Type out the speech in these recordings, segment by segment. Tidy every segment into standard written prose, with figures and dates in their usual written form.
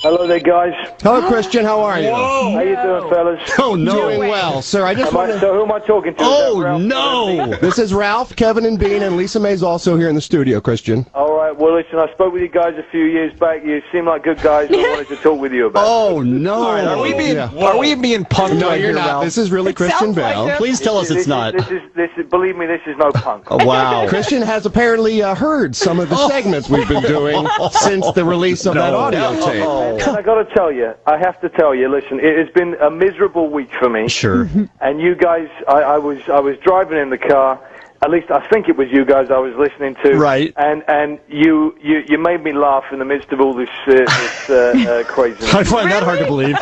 Hello there, guys. Hello, Christian. How are you? How you doing, fellas? Oh, no. Doing well, sir. I just want to... So who am I talking to? Oh, no. This is Ralph, Kevin, and Bean, and Lisa May's also here in the studio, Christian. All right. Well, listen, I spoke with you guys a few years back. You seem like good guys. I wanted to talk with you about Oh, no. Right, are we being punked No, right you're here, not. Ralph? This is really Christian Bale. like Please tell us it's not. This is, believe me, this is no punk. Oh, wow. Christian has apparently heard some of the segments we've been doing since the release of that audio tape. And I got to tell you, I have to tell you, listen, it has been a miserable week for me. Sure. And you guys, I was driving in the car. At least I think it was you guys I was listening to. Right. And you made me laugh in the midst of all this craziness. I find that hard to believe.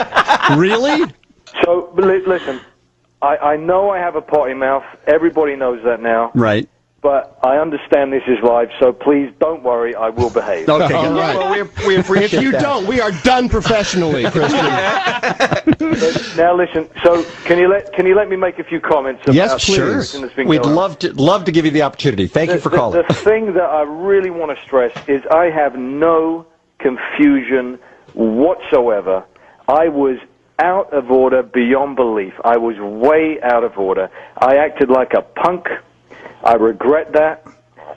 Really? So, listen, I know I have a potty mouth. Everybody knows that now. Right. But I understand this is live, so please don't worry. I will behave. Okay. All right. Well, we appreciate If you that. don't, we are done professionally, Christian. Now listen. So can you let me make a few comments about Yes, please. everything that's been We'd going on? love to give you the opportunity. Thank you for calling. The thing that I really want to stress is I have no confusion whatsoever. I was out of order beyond belief. I was way out of order. I acted like a punk. I regret that,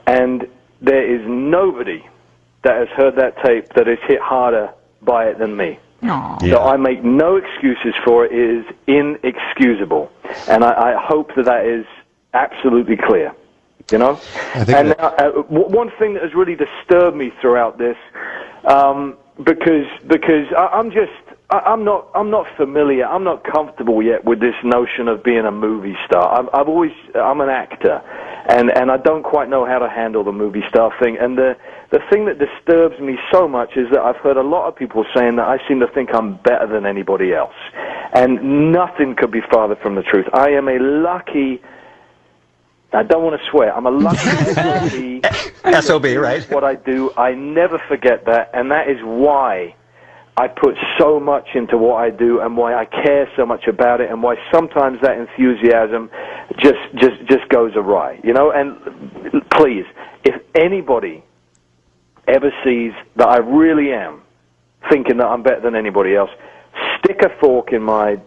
and there is nobody that has heard that tape that is hit harder by it than me. Aww. So I make no excuses for it. It is inexcusable, and I hope that is absolutely clear. You know? And one thing that has really disturbed me throughout this, because I'm not familiar. I'm not comfortable yet with this notion of being a movie star. I'm an actor, and I don't quite know how to handle the movie star thing. And the thing that disturbs me so much is that I've heard a lot of people saying that I seem to think I'm better than anybody else, and nothing could be farther from the truth. I am a lucky. I don't want to swear. I'm a lucky SOB, right? What I do, I never forget that, and that is why I put so much into what I do, and why I care so much about it, and why sometimes that enthusiasm just goes awry, you know. And please, if anybody ever sees that I really am thinking that I'm better than anybody else, stick a fork in my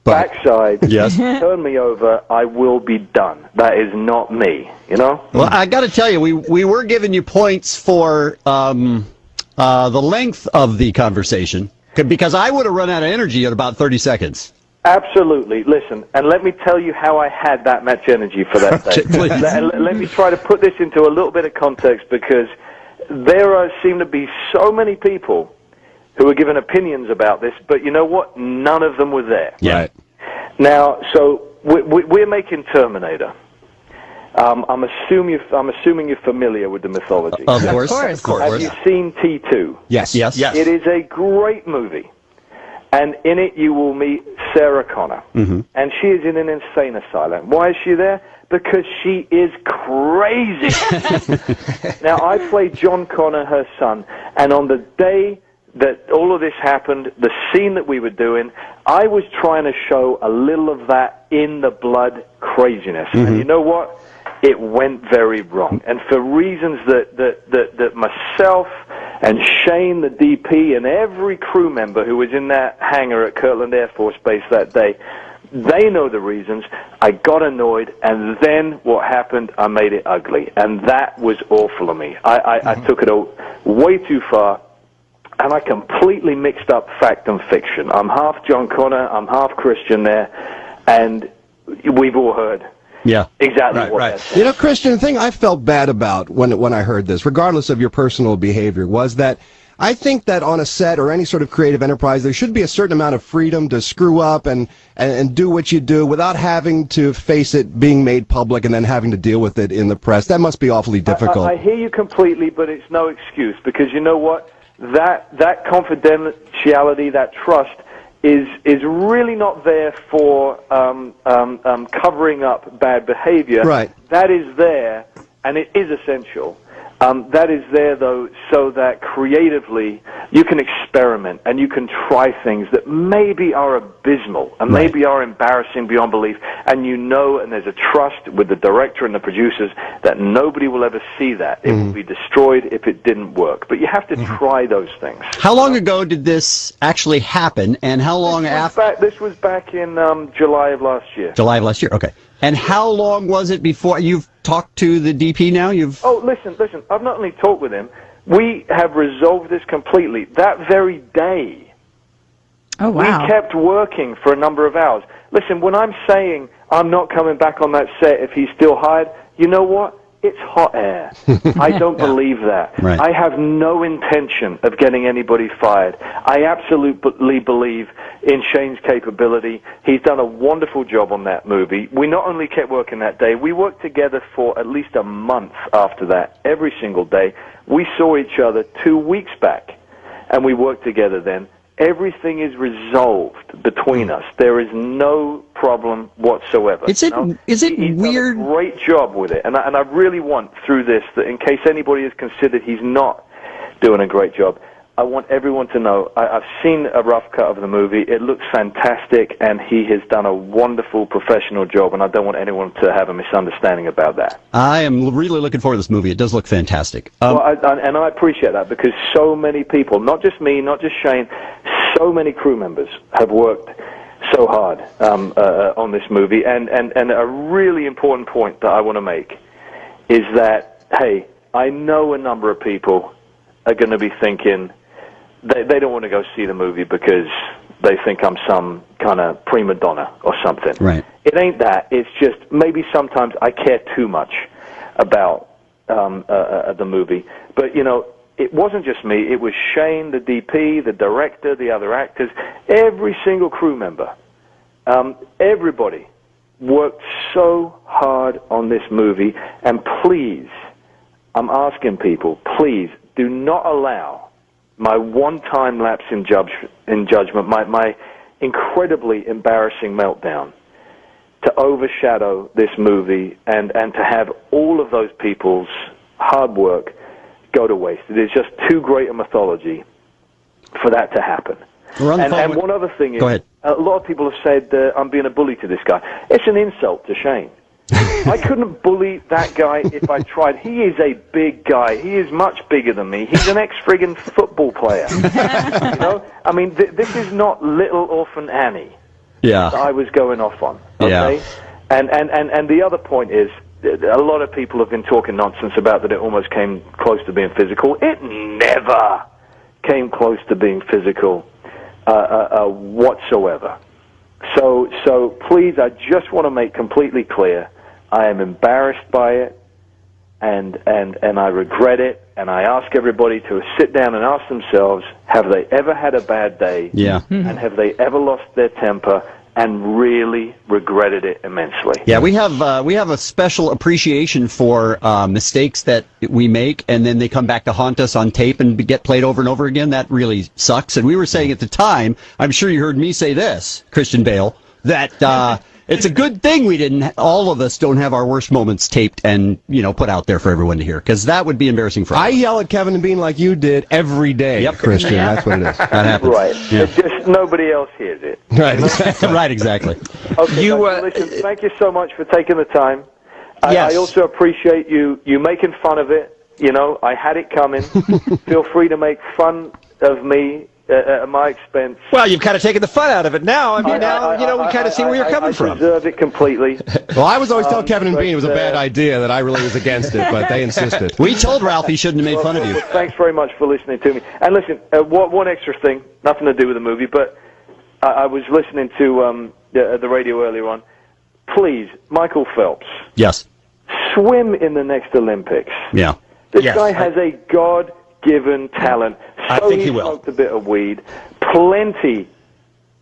backside, yes. Turn me over, I will be done. That is not me, you know? Well, I got to tell you, we were giving you points for the length of the conversation, because I would have run out of energy in about 30 seconds. Absolutely. Listen, and let me tell you how I had that much energy for that day. Let me try to put this into a little bit of context, because there seem to be so many people who are giving opinions about this, but you know what? None of them were there. Yeah. Right. Now, so we're making Terminator. I'm assuming you're familiar with the mythology. Of course. Have you seen T2? Yes. It is a great movie. And in it you will meet Sarah Connor. Mm-hmm. And she is in an insane asylum. Why is she there? Because she is crazy. Now, I played John Connor, her son, and on the day that all of this happened, the scene that we were doing, I was trying to show a little of that in the blood craziness. Mm-hmm. And you know what? It went very wrong. And for reasons that myself and Shane, the DP, and every crew member who was in that hangar at Kirtland Air Force Base that day, they know the reasons. I got annoyed, and then what happened, I made it ugly. And that was awful of me. I took it way too far, and I completely mixed up fact and fiction. I'm half John Connor, I'm half Christian there, and we've all heard. Yeah, exactly what that's. You know, Christian, the thing I felt bad about when I heard this, regardless of your personal behavior, was that I think that on a set or any sort of creative enterprise, there should be a certain amount of freedom to screw up and do what you do without having to face it being made public and then having to deal with it in the press. That must be awfully difficult. I hear you completely, but it's no excuse, because you know what? That confidentiality, that trust, is really not there for covering up bad behavior. Right. That is there, and it is essential. That is there, though, so that creatively you can experiment and you can try things that maybe are abysmal and maybe are embarrassing beyond belief, and and there's a trust with the director and the producers that nobody will ever see that. It will be destroyed if it didn't work. But you have to try those things. How long ago did this actually happen, and how long after? This was back in July of last year. July of last year, okay. And how long was it before you've talked to the DP now? Oh, listen. I've not only talked with him, we have resolved this completely. That very day. Oh, wow. We kept working for a number of hours. Listen, when I'm saying I'm not coming back on that set if he's still hired, you know what? It's hot air. I don't believe that. Right. I have no intention of getting anybody fired. I absolutely believe in Shane's capability. He's done a wonderful job on that movie. We not only kept working that day, we worked together for at least a month after that, every single day. We saw each other 2 weeks back, and we worked together then. Everything is resolved between us. There is no problem whatsoever. Is it He's weird? done a great job with it, and I really want through this that in case anybody is considered he's not doing a great job, I want everyone to know I've seen a rough cut of the movie. It looks fantastic, and he has done a wonderful professional job, and I don't want anyone to have a misunderstanding about that. I am really looking forward to this movie. It does look fantastic. Well, and I appreciate that because so many people, not just me, not just Shane, so many crew members have worked so hard on this movie. And a really important point that I want to make is that, hey, I know a number of people are going to be thinking they don't want to go see the movie because they think I'm some kind of prima donna or something. Right. It ain't that. It's just maybe sometimes I care too much about the movie. But, it wasn't just me. It was Shane, the DP, the director, the other actors, every single crew member. Everybody worked so hard on this movie. And please, I'm asking people, please do not allow my one-time lapse in judgment, my incredibly embarrassing meltdown to overshadow this movie and to have all of those people's hard work go to waste. It is just too great a mythology for that to happen. And one other thing is, go ahead. A lot of people have said I'm being a bully to this guy. It's an insult to Shane. I couldn't bully that guy if I tried. He is a big guy. He is much bigger than me. He's an ex-friggin' football player. I mean, this is not Little Orphan Annie. Yeah. That I was going off on. Okay? Yeah. And the other point is, a lot of people have been talking nonsense about that it almost came close to being physical. It never came close to being physical whatsoever. So please, I just want to make completely clear, I am embarrassed by it, and I regret it, and I ask everybody to sit down and ask themselves, have they ever had a bad day? Yeah. And have they ever lost their temper and really regretted it immensely? Yeah, we have a special appreciation for mistakes that we make, and then they come back to haunt us on tape and get played over and over again. That really sucks. And we were saying at the time, I'm sure you heard me say this, Christian Bale, that it's a good thing all of us don't have our worst moments taped and, put out there for everyone to hear, because that would be embarrassing for us. I yell at Kevin and Bean like you did every day, Yep. Christian. That's what it is. That happens. Right. Yeah. It's just nobody else hears it. Right. Right, exactly. Okay, listen, thank you so much for taking the time. Yes. I also appreciate you making fun of it. I had it coming. Feel free to make fun of me at my expense. Well, you've kind of taken the fun out of it now. I mean, we kind of see where you're coming from. I deserve it completely. Well, I was always telling Kevin and Bean it was a bad idea, that I really was against it, but they insisted. We told Ralph he shouldn't have made fun of you. Well, thanks very much for listening to me. And listen, one extra thing, nothing to do with the movie, but I was listening to the radio earlier on. Please, Michael Phelps. Yes. Swim in the next Olympics. Yeah. This guy has a God-given talent. I think he will. Smoked a bit of weed. Plenty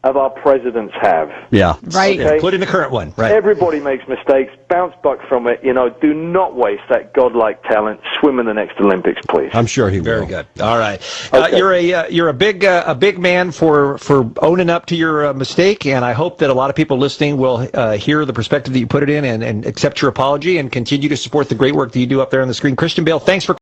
of our presidents have. Yeah. Right. Okay? Including the current one. Right. Everybody makes mistakes. Bounce back from it. Do not waste that godlike talent. Swim in the next Olympics, please. I'm sure he will. Very good. All right. Okay. You're a big man for owning up to your mistake, and I hope that a lot of people listening will hear the perspective that you put it in and accept your apology and continue to support the great work that you do up there on the screen. Christian Bale, thanks for